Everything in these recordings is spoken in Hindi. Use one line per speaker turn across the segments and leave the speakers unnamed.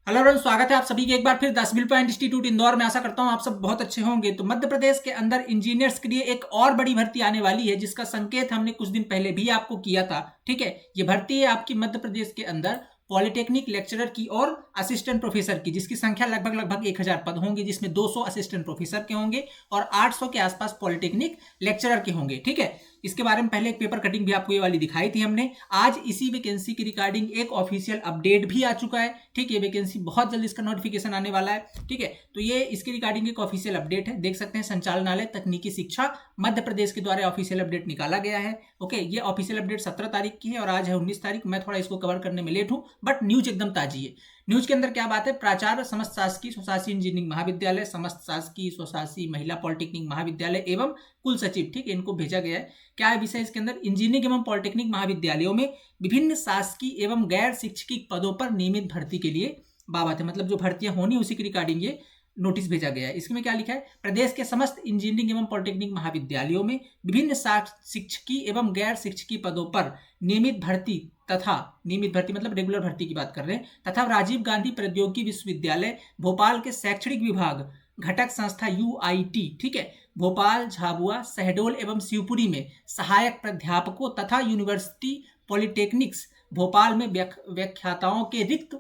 हेलो एवरीवन, स्वागत है आप सभी के एक बार फिर the civil point institute Indore में। आशा करता हूं आप सब बहुत अच्छे होंगे। तो मध्य प्रदेश के अंदर इंजीनियर्स के लिए एक और बड़ी भर्ती आने वाली है, जिसका संकेत हमने कुछ दिन पहले भी आपको किया था। ठीक है, ये भर्ती है आपकी मध्य प्रदेश के अंदर पॉलिटेक्निक लेक्चरर की और असिस्टेंट प्रोफेसर की, जिसकी संख्या लगभग 1000 पद होंगे, जिसमें 200 असिस्टेंट प्रोफेसर के होंगे और 800 के आसपास पॉलिटेक्निक लेक्चरर के होंगे। ठीक है, इसके बारे में पहले एक पेपर कटिंग भी आपको ये वाली दिखाई थी हमने। आज इसी वैकेंसी की रिगार्डिंग एक ऑफिशियल अपडेट भी आ चुका है। ठीक है, वैकेंसी बहुत जल्द इसका नोटिफिकेशन आने वाला है। ठीक है, तो ये इसके रिगार्डिंग एक ऑफिशियल अपडेट है, देख सकते हैं। संचालनालय तकनीकी शिक्षा मध्य प्रदेश के द्वारा ऑफिशियल अपडेट निकाला गया है। ओके, ये ऑफिशियल अपडेट 17 तारीख की है और आज है 19 तारीख। मैं थोड़ा इसको कवर करने में लेट हूं, बट न्यूज एकदम ताजी है। न्यूज के अंदर क्या बात है? प्राचार्य समस्त शासकीय स्वशासी इंजीनियरिंग महाविद्यालय, समस्त शासकीय स्वशासी महिला पॉलिटेक्निक महाविद्यालय एवं कुल सचिव, ठीक है, इनको भेजा गया है। क्या है विषय इसके अंदर? इंजीनियरिंग एवं पॉलिटेक्निक महाविद्यालयों में विभिन्न शासकीय एवं गैर शिक्षकी पदों पर नियमित भर्ती के लिए बाबत है, मतलब जो भर्तियां होनी उसी के रिगार्डिंग ये नोटिस भेजा गया है। इसमें क्या लिखा है? प्रदेश के समस्त इंजीनियरिंग एवं पॉलिटेक्निक महाविद्यालयों में विभिन्न शिक्षकी एवं गैर शिक्षकी पदों पर नियमित भर्ती तथा नियमित भर्ती मतलब रेगुलर भर्ती की बात कर रहे हैं, तथा राजीव गांधी प्रौद्योगिकी विश्वविद्यालय भोपाल के शैक्षणिक विभाग घटक संस्था यूआईटी, ठीक है, भोपाल, झाबुआ, शहडोल एवं शिवपुरी में सहायक प्राध्यापकों तथा यूनिवर्सिटी पॉलिटेक्निक्स भोपाल में व्याख्याताओं के रिक्त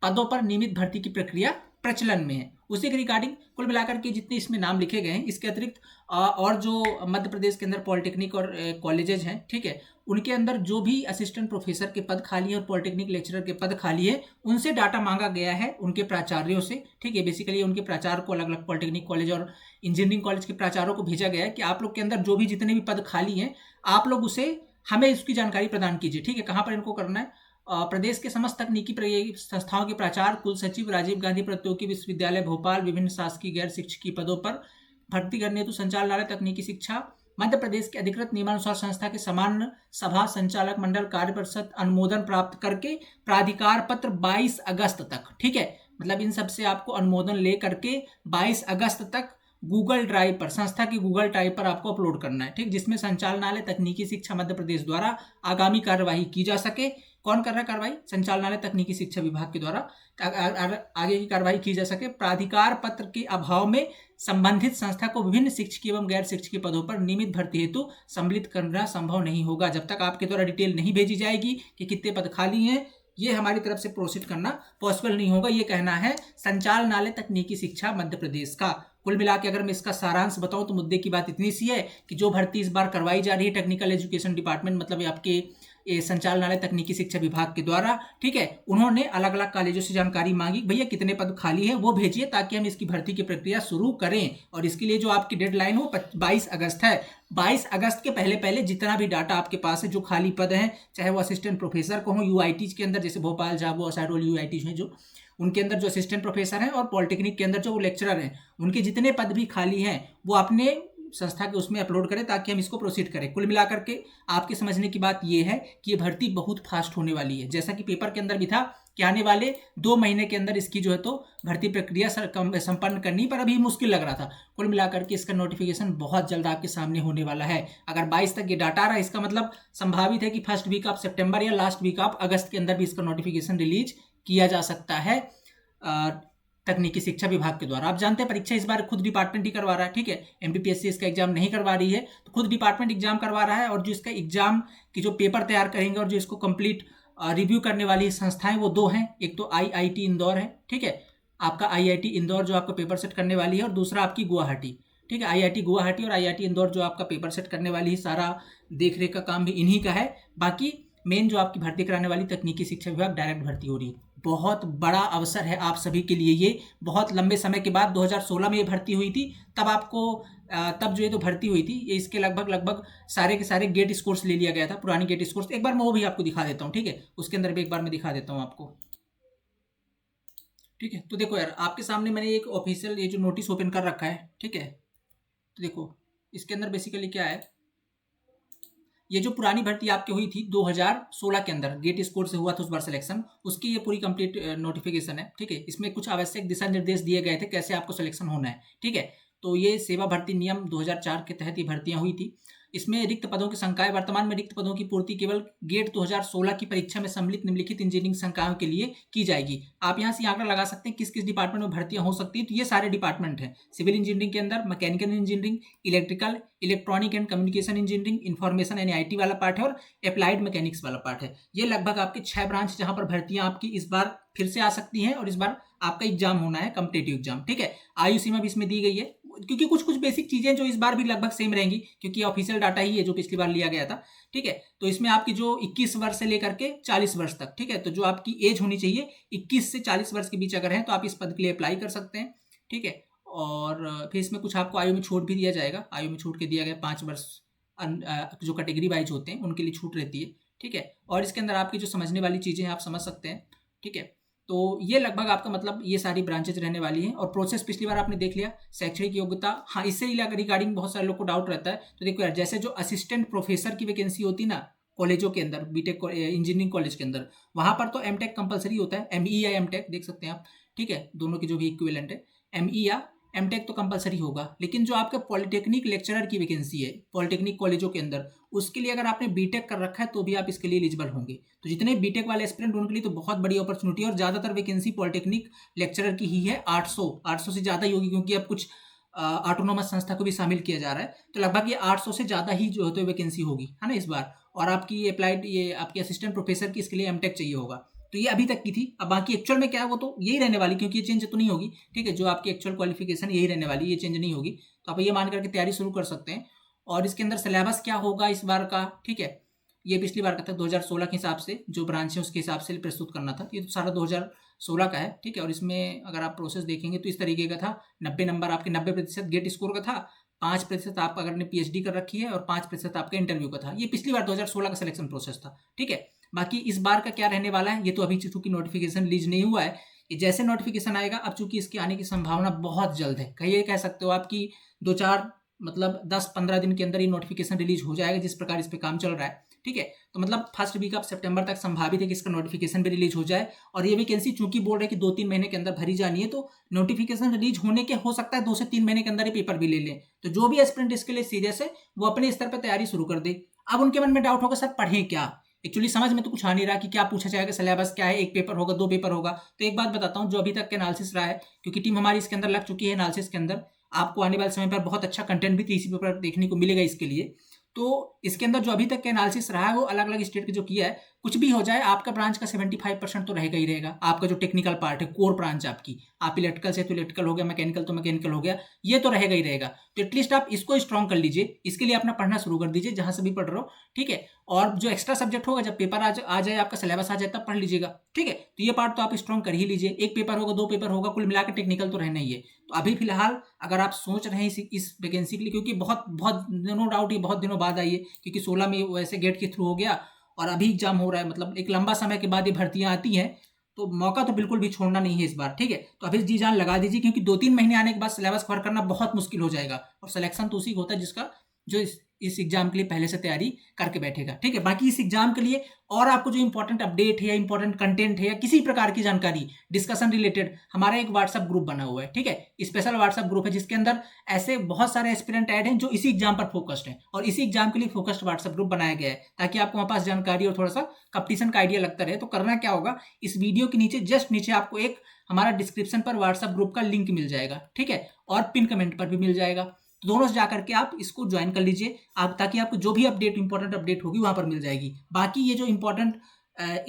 पदों पर नियमित भर्ती की प्रक्रिया प्रचलन में है। उसी के रिगार्डिंग कुल मिलाकर के जितने इसमें नाम लिखे गए हैं, इसके अतिरिक्त और जो मध्य प्रदेश के अंदर पॉलिटेक्निक और कॉलेजेज हैं, ठीक है, उनके अंदर जो भी असिस्टेंट प्रोफेसर के पद खाली है और पॉलिटेक्निक लेक्चरर के पद खाली है, उनसे डाटा मांगा गया है उनके प्राचार्यों से। ठीक है, बेसिकली उनके प्राचार्य को अलग अलग पॉलिटेक्निक कॉलेज और इंजीनियरिंग कॉलेज के प्राचार्यों को भेजा गया है कि आप लोग के अंदर जो भी जितने भी पद खाली हैं, आप लोग उसे हमें इसकी जानकारी प्रदान कीजिए। ठीक है, कहाँ पर इनको करना है? प्रदेश के समस्त तकनीकी संस्थाओं के प्राचार्य, कुल सचिव, राजीव गांधी प्रौद्योगिकी विश्वविद्यालय भोपाल विभिन्न शासकीय गैर शिक्षकीय पदों पर भर्ती करने हेतु संचालनालय तकनीकी शिक्षा मध्य प्रदेश के अधिकृत नियमानुसार संस्था के सामान्य सभा संचालक मंडल कार्य परिषद अनुमोदन प्राप्त करके प्राधिकार पत्र 22 अगस्त तक, ठीक है, मतलब इन सब से आपको अनुमोदन ले करके 22 अगस्त तक गूगल ड्राइव पर, संस्था की गूगल ड्राइव पर आपको अपलोड करना है। ठीक, जिसमें संचालनालय तकनीकी शिक्षा मध्य प्रदेश द्वारा आगामी कार्यवाही की जा सके। कौन कर रहा है कार्रवाई? संचालनालय तकनीकी शिक्षा विभाग के द्वारा आगे की कार्रवाई की जा सके। प्राधिकार पत्र के अभाव में संबंधित संस्था को विभिन्न शिक्षकीय एवं गैर शिक्षकीय पदों पर नियमित भर्ती हेतु सम्मिलित करना संभव नहीं होगा। जब तक आपके द्वारा डिटेल नहीं भेजी जाएगी कि कितने पद खाली हैं, ये हमारी तरफ से प्रोसीड करना पॉसिबल नहीं होगा। ये कहना है संचालनालय तकनीकी शिक्षा मध्य प्रदेश का। कुल मिला के अगर मैं इसका सारांश बताऊं तो मुद्दे की बात इतनी सी है कि जो भर्ती इस बार करवाई जा रही है टेक्निकल एजुकेशन डिपार्टमेंट, मतलब आपके संचालनालय तकनीकी शिक्षा विभाग के द्वारा, ठीक है, उन्होंने अलग अलग कॉलेजों से जानकारी मांगी, भैया कितने पद खाली हैं वो भेजिए ताकि हम इसकी भर्ती की प्रक्रिया शुरू करें। और इसके लिए जो आपकी डेडलाइन हो 22 अगस्त है। 22 अगस्त के पहले पहले जितना भी डाटा आपके पास है, जो खाली पद हैं, चाहे वो असिस्टेंट प्रोफेसर को हो यूआईटी के अंदर, जैसे भोपाल, झाबुआ, शहडोल यूआईटी हैं जो, उनके अंदर जो असिस्टेंट प्रोफेसर हैं, और पॉलिटेक्निक के अंदर जो लेक्चरर हैं, उनके जितने पद भी खाली हैं वो अपने संस्था के उसमें अपलोड करें ताकि हम इसको प्रोसीड करें। कुल मिलाकर के आपके समझने की बात यह है कि ये भर्ती बहुत फास्ट होने वाली है। जैसा कि पेपर के अंदर भी था कि आने वाले 2 महीने के अंदर इसकी जो है तो भर्ती प्रक्रिया संपन्न करनी, पर अभी मुश्किल लग रहा था। कुल मिलाकर के इसका नोटिफिकेशन बहुत जल्द आपके सामने होने वाला है। अगर 22 तक ये डाटा आ रहा है, इसका मतलब संभावित है कि फर्स्ट वीक ऑफ सितंबर या लास्ट वीक ऑफ अगस्त के अंदर भी इसका नोटिफिकेशन रिलीज किया जा सकता है तकनीकी शिक्षा विभाग के द्वारा। आप जानते हैं परीक्षा इस बार खुद डिपार्टमेंट ही करवा रहा है। ठीक है, एमपीपीएससी इसका एग्जाम नहीं करवा रही है, तो खुद डिपार्टमेंट एग्जाम करवा रहा है। और जो इसका एग्जाम की जो पेपर तैयार करेंगे और जो इसको कंप्लीट रिव्यू करने वाली संस्थाएं वो 2 हैं। एक तो आईआईटी इंदौर है, ठीक है, आपका आईआईटी इंदौर जो आपका पेपर सेट करने वाली है, और दूसरा आपकी गुवाहाटी, ठीक है, आईआईटी गुवाहाटी और आईआईटी इंदौर जो आपका पेपर सेट करने वाली है। सारा देखरेख का काम भी इन्हीं का है। बाकी मेन जो आपकी भर्ती कराने वाली तकनीकी शिक्षा विभाग डायरेक्ट भर्ती हो रही है। बहुत बड़ा अवसर है आप सभी के लिए ये। बहुत लंबे समय के बाद 2016 में ये भर्ती हुई थी, तब आपको तब जो ये तो भर्ती हुई थी, ये इसके लगभग सारे के सारे गेट स्कोर्स ले लिया गया था, पुरानी गेट स्कोर्स। एक बार मैं वो भी आपको दिखा देता हूँ, ठीक है, उसके अंदर भी एक बार मैं दिखा देता हूँ आपको। ठीक है, तो देखो यार, आपके सामने मैंने एक ऑफिशियल ये जो नोटिस ओपन कर रखा है, ठीक है, तो देखो इसके अंदर बेसिकली क्या है, ये जो पुरानी भर्ती आपकी हुई थी 2016 के अंदर, गेट स्कोर से हुआ था उस बार सिलेक्शन, उसकी ये पूरी कंप्लीट नोटिफिकेशन है। ठीक है, इसमें कुछ आवश्यक दिशा निर्देश दिए गए थे कैसे आपको सिलेक्शन होना है। ठीक है, तो ये सेवा भर्ती नियम 2004 के तहत ये भर्तियां हुई थी। इसमें रिक्त पदों की संख्या, वर्तमान में रिक्त पदों की पूर्ति केवल गेट 2016 की परीक्षा में सम्मिलित निम्नलिखित इंजीनियरिंग संकायों के लिए की जाएगी। आप यहाँ से आंकड़ा लगा सकते हैं किस किस डिपार्टमेंट में भर्तियां हो सकती है। तो ये सारे डिपार्टमेंट हैं, सिविल इंजीनियरिंग के अंदर mechanical engineering, electrical, electronic and communication engineering, information यानी IT वाला पार्ट है, और अप्लाइड मैकेनिक्स वाला पार्ट है। ये लगभग आपके 6 ब्रांच जहां पर भर्तियां आपकी इस बार फिर से आ सकती हैं, और इस बार आपका एग्जाम होना है कॉम्पिटेटिव एग्जाम। ठीक है, आयु सीमा भी इसमें दी गई है, क्योंकि कुछ कुछ बेसिक चीजें जो इस बार भी लगभग सेम रहेंगी, क्योंकि ऑफिशियल डाटा ही है जो पिछली बार लिया गया था। ठीक है, तो इसमें आपकी जो 21 वर्ष से लेकर के 40 वर्ष तक, ठीक है, तो जो आपकी एज होनी चाहिए 21 से 40 वर्ष के बीच अगर है तो आप इस पद के लिए अप्लाई कर सकते हैं। ठीक है, और फिर इसमें कुछ आपको आयु में छूट भी दिया जाएगा। आयु में छूट के दिया गया 5 वर्ष जो कैटेगरी वाइज होते हैं उनके लिए छूट रहती है। ठीक है, और इसके अंदर आपकी जो समझने वाली चीज़ें हैं आप समझ सकते हैं। ठीक है, तो ये लगभग आपका मतलब ये सारी ब्रांचेज रहने वाली हैं। और प्रोसेस पिछली बार आपने देख लिया, शैक्षणिक योग्यता, हाँ इससे रिगार्डिंग बहुत सारे लोग को डाउट रहता है। तो देखो यार, जैसे जो असिस्टेंट प्रोफेसर की वैकेंसी होती है ना कॉलेजों के अंदर, बीटेक इंजीनियरिंग कॉलेज के अंदर, वहाँ पर तो एमटेक कंपलसरी होता है, ME या एमटेक देख सकते हैं आप। ठीक है, दोनों की जो भी इक्विवेलेंट है, ME या एमटेक तो कंपलसरी होगा। लेकिन जो आपके पॉलिटेक्निक लेक्चरर की वैकेंसी है पॉलिटेक्निक कॉलेजों के अंदर, उसके लिए अगर आपने बीटेक कर रखा है तो भी आप इसके लिए एलिजिबल होंगे। तो जितने बीटेक वाले एस्पिरेंट उनके लिए तो बहुत बड़ी अपॉर्चुनिटी है, और ज़्यादातर वैकेंसी पॉलिटेक्निक लेक्चरर की ही है। 800 से ज़्यादा ही होगी, क्योंकि अब कुछ ऑटोनोमस संस्था को भी शामिल किया जा रहा है। तो लगभग ये 800 से ज़्यादा ही जो है तो वैकेंसी होगी, है ना इस बार। और आपकी ये अप्लाइड, ये आपकी असिस्टेंट प्रोफेसर की, इसके लिए एमटेक चाहिए होगा। तो ये अभी तक की थी। अब बाकी एक्चुअल में क्या है वो तो यही रहने वाली, क्योंकि ये चेंज तो नहीं होगी। ठीक है, जो आपकी एक्चुअल क्वालिफिकेशन यही रहने वाली, ये चेंज नहीं होगी। तो आप ये मान करके तैयारी शुरू कर सकते हैं। और इसके अंदर सिलेबस क्या होगा इस बार का, ठीक है, ये पिछली बार का था 2016 के हिसाब से, जो ब्रांच है उसके हिसाब से प्रस्तुत करना था। ये तो सारा 2016 का है। ठीक है, और इसमें अगर आप प्रोसेस देखेंगे तो इस तरीके का था। 90 नंबर आपके 90% गेट स्कोर का था, 5% आप अगर ने PhD कर रखी है, और 5% आपका इंटरव्यू का था। ये पिछली बार 2016 का सिलेक्शन प्रोसेस था। ठीक है, बाकी इस बार का क्या रहने वाला है, ये तो अभी चूंकि नोटिफिकेशन रिलीज नहीं हुआ है, ये जैसे नोटिफिकेशन आएगा, अब चूंकि इसके आने की संभावना बहुत जल्द है, कहिए कह सकते हो आपकी 2-4 मतलब 10-15 दिन के अंदर ये नोटिफिकेशन रिलीज हो जाएगा, जिस प्रकार इस पे काम चल रहा है। ठीक है, तो मतलब फर्स्ट वीक ऑफ सितंबर तक संभावित है कि इसका नोटिफिकेशन भी रिलीज हो जाए। और ये वैकेंसी चूंकि बोल रहे हैं कि 2-3 महीने के अंदर भरी जानी है, तो नोटिफिकेशन रिलीज होने के हो सकता है 2 से 3 महीने के अंदर ही पेपर भी ले लें। तो जो भी एस्पिरेंट इसके लिए सीरियस है वो अपने स्तर पर तैयारी शुरू कर दे। अब उनके मन में डाउट होगा, सर पढ़ें क्या, एक्चुअली समझ में तो कुछ आ नहीं रहा कि क्या पूछा जाएगा, सिलेबस क्या है, 1 पेपर होगा, 2 पेपर होगा। तो एक बात बताता हूँ, जो अभी तक के एनालिसिस रहा है, क्योंकि टीम हमारी इसके अंदर लग चुकी है एनालिसिस के अंदर, आपको आने वाले समय पर बहुत अच्छा कंटेंट भी 30 पेपर देखने को मिलेगा इसके लिए। तो इसके अंदर जो अभी तक का एनालिसिस रहा है वो अलग अलग स्टेट के जो किया है, कुछ भी हो जाए आपका ब्रांच का 75% तो रहेगा ही रहेगा। आपका जो टेक्निकल पार्ट है, कोर ब्रांच आपकी, आप इलेक्ट्रिकल से तो इलेक्ट्रिकल हो गया, मैकेनिकल तो मैकेनिकल हो गया, ये तो रहेगा ही रहेगा। तो एटलीस्ट आप इसको स्ट्रॉन्ग कर लीजिए, इसके लिए अपना पढ़ना शुरू कर दीजिए जहां से भी पढ़ रहे हो। ठीक है, और जो एक्स्ट्रा सब्जेक्ट होगा, जब पेपर आ जाए, आपका सिलेबस आ जाए, तब पढ़ लीजिएगा। ठीक है, तो ये पार्ट तो आप स्ट्रॉन्ग कर ही लीजिए। 1 पेपर होगा, 2 पेपर होगा, कुल मिलाकर टेक्निकल तो रहना ही है। तो अभी फिलहाल अगर आप सोच रहे हैं इस वैकेंसी के लिए, क्योंकि बहुत बहुत नो डाउट ये बहुत दिनों बाद आई है, क्योंकि 16 में वैसे गेट के थ्रू हो गया और अभी एग्जाम हो रहा है, मतलब एक लंबा समय के बाद ये भर्तियां आती हैं, तो मौका तो बिल्कुल भी छोड़ना नहीं है इस बार। ठीक है, तो अभी जी जान लगा दीजिए, क्योंकि 2-3 महीने आने के बाद सिलेबस कवर करना बहुत मुश्किल हो जाएगा। और सिलेक्शन तो उसी को होता है जिसका जो इस एग्जाम के लिए पहले से तैयारी करके बैठेगा। ठीक है, बाकी इस एग्जाम के लिए और आपको जो इंपॉर्टेंट अपडेट है या इंपॉर्टेंट कंटेंट है या किसी प्रकार की जानकारी डिस्कशन रिलेटेड, हमारा एक व्हाट्सएप ग्रुप बना हुआ है। ठीक है, स्पेशल व्हाट्सएप ग्रुप है जिसके अंदर ऐसे बहुत सारे एस्पिरेंट ऐड हैं जो इसी एग्जाम पर फोकस्ड हैं, और इसी एग्जाम के लिए फोकस्ड व्हाट्सएप ग्रुप बनाया गया है, ताकि आपको वहाँ पास जानकारी और थोड़ा सा कंपटीशन का आइडिया लगता रहे। तो करना क्या होगा, इस वीडियो के नीचे जस्ट नीचे आपको एक हमारा डिस्क्रिप्शन पर व्हाट्सएप ग्रुप का लिंक मिल जाएगा। ठीक है, और पिन कमेंट पर भी मिल जाएगा, तो दोनों से जाकर के आप इसको ज्वाइन कर लीजिए आप, ताकि आपको जो भी अपडेट इंपॉर्टेंट अपडेट होगी वहां पर मिल जाएगी। बाकी ये जो इंपॉर्टेंट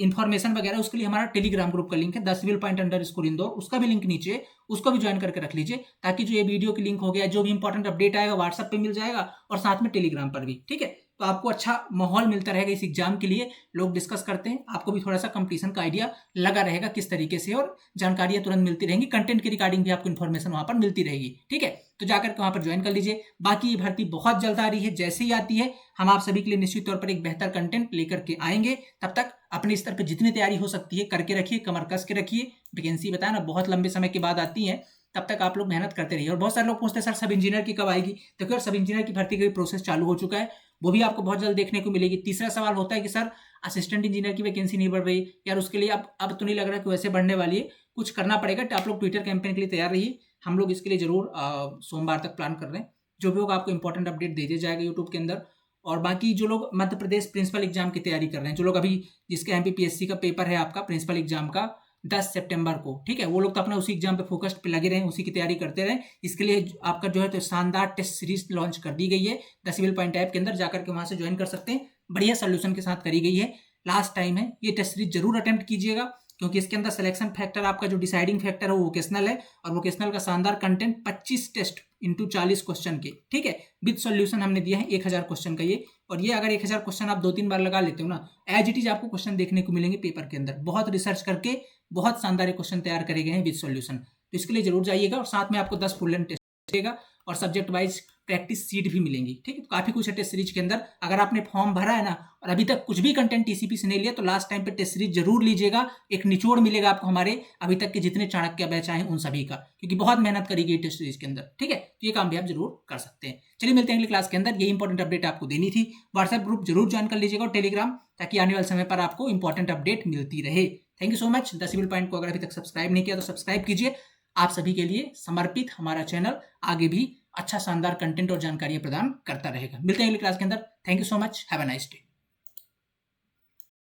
इन्फॉर्मेशन वगैरह उसके लिए हमारा टेलीग्राम ग्रुप का लिंक है, द सिविल पॉइंट _ इंदौर, उसका भी लिंक नीचे, उसको भी ज्वाइन करके रख लीजिए, ताकि जो ये वीडियो की लिंक हो गया, जो भी इंपॉर्टेंट अपडेट आएगा व्हाट्सएप पे मिल जाएगा और साथ में टेलीग्राम पर भी। ठीक है, तो आपको अच्छा माहौल मिलता रहेगा इस एग्जाम के लिए, लोग डिस्कस करते हैं, आपको भी थोड़ा सा कंपटीशन का आइडिया लगा रहेगा किस तरीके से, और जानकारियां तुरंत मिलती रहेंगी, कंटेंट के रिगार्डिंग भी आपको इन्फॉर्मेशन वहां पर मिलती रहेगी। ठीक है, तो जाकर के वहां पर ज्वाइन कर लीजिए। बाकी ये भर्ती बहुत जल्द आ रही है, जैसे ही आती है हम आप सभी के लिए निश्चित तौर पर एक बेहतर कंटेंट लेकर के आएंगे। तब तक अपने स्तर पर जितनी तैयारी हो सकती है करके रखिए, कमर कस के रखिए। वैकेंसी बताया ना बहुत लंबे समय के बाद आती है, तब तक आप लोग मेहनत करते रहिए। और बहुत सारे लोग पूछते हैं सर सब इंजीनियर की कब आएगी, देखो सब इंजीनियर की भर्ती का प्रोसेस चालू हो चुका है, वो भी आपको बहुत जल्द देखने को मिलेगी। तीसरा सवाल होता है कि सर असिस्टेंट इंजीनियर की वैकेंसी नहीं बढ़ रही यार, उसके लिए अब तो नहीं लग रहा कि वैसे बढ़ने वाली है, कुछ करना पड़ेगा। तो आप लोग ट्विटर कैंपेन के लिए तैयार रहिए, हम लोग इसके लिए जरूर सोमवार तक प्लान कर रहे हैं। जो भी होगा आपको इंपॉर्टेंट अपडेट दे दिया जाएगा यूट्यूब के अंदर। और बाकी जो लोग मध्य प्रदेश प्रिंसिपल एग्जाम की तैयारी कर रहे हैं, जो लोग अभी जिसके एमपीपीएससी का पेपर है आपका प्रिंसिपल एग्जाम का 10 सितंबर को, ठीक है, वो लोग तो अपना उसी एग्जाम पे फोकस्ड पे लगे रहे, उसी की तैयारी करते रहे। इसके लिए आपका जो है तो शानदार टेस्ट सीरीज लॉन्च कर दी गई है द सिविल पॉइंट ऐप के अंदर, जाकर के वहां से ज्वाइन कर सकते हैं। बढ़िया सोल्यूशन के साथ करी गई है, लास्ट टाइम है, ये टेस्ट सीरीज जरूर अटेम्प्ट कीजिएगा, क्योंकि इसके अंदर सिलेक्शन फैक्टर आपका जो डिसाइडिंग फैक्टर है वो वोकेशनल है, और वोकेशनल का शानदार कंटेंट 25 टेस्ट इंटू 40 क्वेश्चन के, ठीक है, विद सॉल्यूशन हमने दिया है 1000 क्वेश्चन का ये। और ये अगर 1000 क्वेश्चन आप 2-3 बार लगा लेते हो ना, एज इट इज आपको क्वेश्चन देखने को मिलेंगे पेपर के अंदर। बहुत रिसर्च करके बहुत शानदार क्वेश्चन तैयार करे गए हैं विद सॉल्यूशन, तो इसके लिए जरूर जाइएगा। और साथ में आपको 10 फुल लेंथ टेस्ट मिलेगा और सब्जेक्ट वाइज प्रैक्टिस सीट भी मिलेंगी, ठीक है। तो काफी कुछ है टेस्ट सीरीज के अंदर। अगर आपने फॉर्म भरा है ना और अभी तक कुछ भी कंटेंट टीसीपी से नहीं लिया, तो लास्ट टाइम पे टेस्ट सीरीज जरूर लीजिएगा, एक निचोड़ मिलेगा आपको हमारे अभी तक के जितने चाणक्य बैच आए उन सभी का, क्योंकि बहुत मेहनत करी गई टेस्ट सीरीज के अंदर, ठीक है। तो ये काम भी आप जरूर कर सकते हैं। चलिए मिलते हैं अगली क्लास के अंदर, ये इंपॉर्टेंट अपडेट आपको देनी थी। व्हाट्सएप ग्रुप जरूर ज्वाइन कर लीजिएगा और टेलीग्राम, ताकि आने वाले समय पर आपको इंपॉर्टेंट अपडेट मिलती रहे। Thank you so much. The civil point को अगर अभी तक सब्सक्राइब नहीं किया तो सब्सक्राइब कीजिए। आप सभी के लिए समर्पित हमारा चैनल आगे भी अच्छा शानदार कंटेंट और जानकारी प्रदान करता रहेगा। मिलते हैं अगली क्लास के अंदर। Thank you so much. Have a nice day.